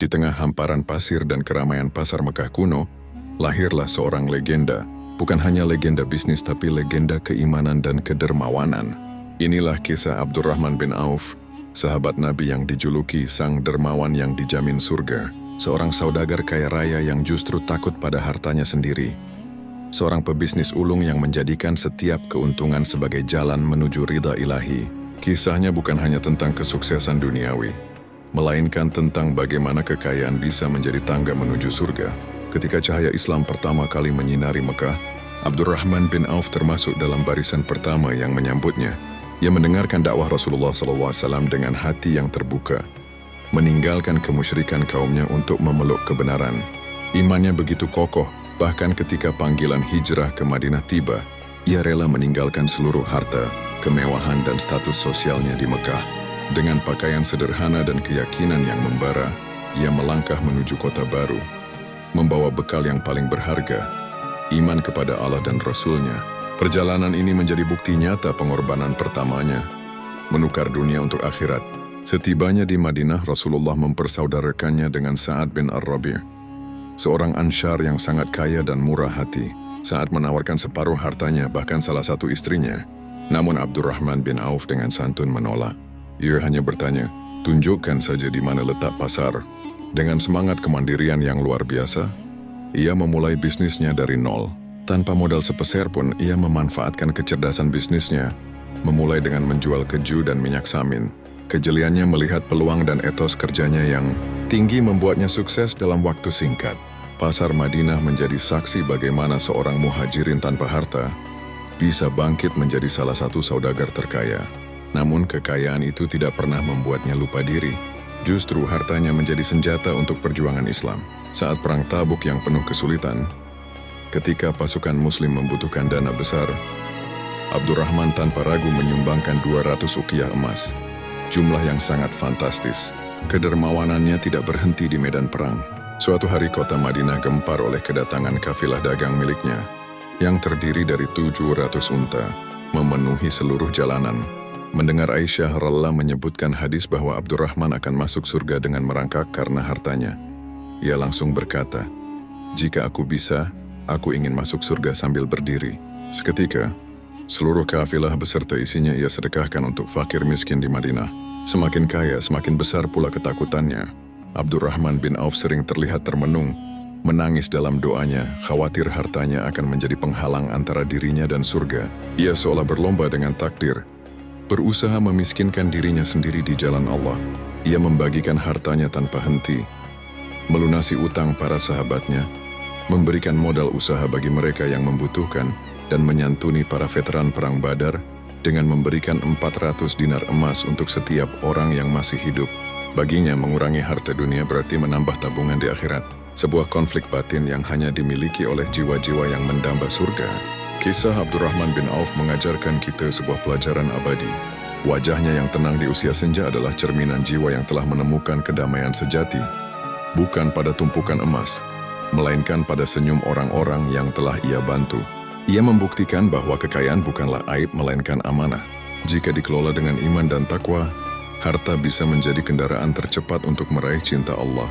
Di tengah hamparan pasir dan keramaian pasar Mekah kuno, lahirlah seorang legenda. Bukan hanya legenda bisnis tapi legenda keimanan dan kedermawanan. Inilah kisah Abdurrahman bin Auf, sahabat Nabi yang dijuluki sang dermawan yang dijamin surga. Seorang saudagar kaya raya yang justru takut pada hartanya sendiri. Seorang pebisnis ulung yang menjadikan setiap keuntungan sebagai jalan menuju ridha ilahi. Kisahnya bukan hanya tentang kesuksesan duniawi, melainkan tentang bagaimana kekayaan bisa menjadi tangga menuju surga. Ketika cahaya Islam pertama kali menyinari Mekah, Abdurrahman bin Auf termasuk dalam barisan pertama yang menyambutnya. Ia mendengarkan dakwah Rasulullah SAW dengan hati yang terbuka, meninggalkan kemusyrikan kaumnya untuk memeluk kebenaran. Imannya begitu kokoh, bahkan ketika panggilan hijrah ke Madinah tiba, ia rela meninggalkan seluruh harta, kemewahan dan status sosialnya di Mekah. Dengan pakaian sederhana dan keyakinan yang membara, ia melangkah menuju kota baru, membawa bekal yang paling berharga, iman kepada Allah dan Rasul-Nya. Perjalanan ini menjadi bukti nyata pengorbanan pertamanya, menukar dunia untuk akhirat. Setibanya di Madinah, Rasulullah mempersaudarakannya dengan Sa'ad bin Ar-Rabi', seorang Ansyar yang sangat kaya dan murah hati. Saat menawarkan separuh hartanya, bahkan salah satu istrinya. Namun Abdurrahman bin Auf dengan santun menolak. Ia hanya bertanya, "Tunjukkan saja di mana letak pasar." Dengan semangat kemandirian yang luar biasa, ia memulai bisnisnya dari nol. Tanpa modal sepeser pun, ia memanfaatkan kecerdasan bisnisnya, memulai dengan menjual keju dan minyak samin. Kejeliannya melihat peluang dan etos kerjanya yang tinggi membuatnya sukses dalam waktu singkat. Pasar Madinah menjadi saksi bagaimana seorang muhajirin tanpa harta bisa bangkit menjadi salah satu saudagar terkaya. Namun kekayaan itu tidak pernah membuatnya lupa diri. Justru hartanya menjadi senjata untuk perjuangan Islam. Saat perang Tabuk yang penuh kesulitan, ketika pasukan muslim membutuhkan dana besar, Abdurrahman tanpa ragu menyumbangkan 200 uqiyah emas. Jumlah yang sangat fantastis. Kedermawanannya tidak berhenti di medan perang. Suatu hari kota Madinah gempar oleh kedatangan kafilah dagang miliknya, yang terdiri dari 700 unta, memenuhi seluruh jalanan. Mendengar Aisyah rela menyebutkan hadis bahwa Abdurrahman akan masuk surga dengan merangkak karena hartanya, ia langsung berkata, "Jika aku bisa, aku ingin masuk surga sambil berdiri." Seketika, seluruh kafilah beserta isinya ia sedekahkan untuk fakir miskin di Madinah. Semakin kaya, semakin besar pula ketakutannya. Abdurrahman bin Auf sering terlihat termenung, menangis dalam doanya, khawatir hartanya akan menjadi penghalang antara dirinya dan surga. Ia seolah berlomba dengan takdir, berusaha memiskinkan dirinya sendiri di jalan Allah. Ia membagikan hartanya tanpa henti, melunasi utang para sahabatnya, memberikan modal usaha bagi mereka yang membutuhkan, dan menyantuni para veteran perang Badar dengan memberikan 400 dinar emas untuk setiap orang yang masih hidup. Baginya, mengurangi harta dunia berarti menambah tabungan di akhirat. Sebuah konflik batin yang hanya dimiliki oleh jiwa-jiwa yang mendamba surga. Kisah Abdurrahman bin Auf mengajarkan kita sebuah pelajaran abadi. Wajahnya yang tenang di usia senja adalah cerminan jiwa yang telah menemukan kedamaian sejati. Bukan pada tumpukan emas, melainkan pada senyum orang-orang yang telah ia bantu. Ia membuktikan bahwa kekayaan bukanlah aib melainkan amanah. Jika dikelola dengan iman dan takwa, harta bisa menjadi kendaraan tercepat untuk meraih cinta Allah.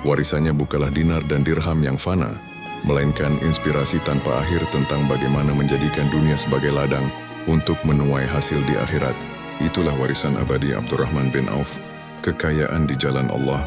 Warisannya bukanlah dinar dan dirham yang fana, melainkan inspirasi tanpa akhir tentang bagaimana menjadikan dunia sebagai ladang untuk menuai hasil di akhirat. Itulah warisan abadi Abdurrahman bin Auf, kekayaan di jalan Allah,